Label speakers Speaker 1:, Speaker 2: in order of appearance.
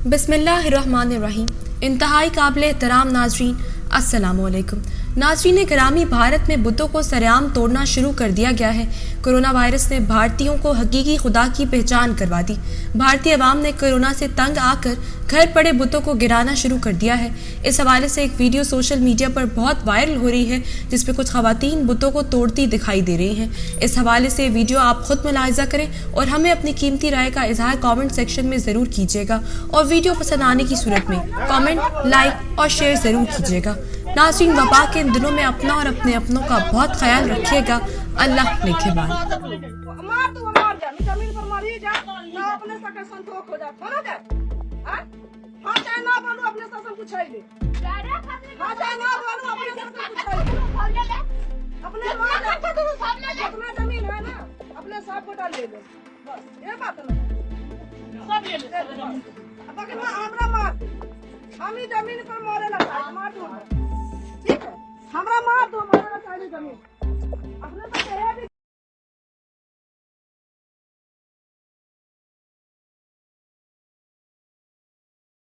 Speaker 1: बिस्मिल्लाहिर्रहमानिर्रहीम। इंतहाई काबिल एहतराम नाजरीन, अस्सलामुअलैकुम। नाजरीन करामी, भारत में बुतों को सरेआम तोड़ना शुरू कर दिया गया है। कोरोना वायरस ने भारतीयों को हकीकी खुदा की पहचान करवा दी। भारतीय अवाम ने कोरोना से तंग आकर घर पड़े बुतों को गिराना शुरू कर दिया है। इस हवाले से एक वीडियो सोशल मीडिया पर बहुत वायरल हो रही है, जिसपे कुछ खवातीन बुतों को तोड़ती दिखाई दे रही हैं। इस हवाले से वीडियो आप खुद मुलाहिजा करें और हमें अपनी कीमती राय का इजहार कमेंट सेक्शन में जरूर कीजिएगा। और वीडियो पसंद आने की सूरत में कमेंट, लाइक और शेयर जरूर कीजिएगा। नाज़रीन, वबा के इन दिनों में अपना और अपने अपनों का बहुत ख्याल रखिएगा। अल्लाह निगहबान।
Speaker 2: अपने सब गोटा ले लो, बस ये बात ना सब ले ले बाकी मैं हमरा मार हम ही जमीन पर मोरे लगा मार दो, ठीक है हमरा मार दो, मारे ना सारी जमीन अपने तो कहे भी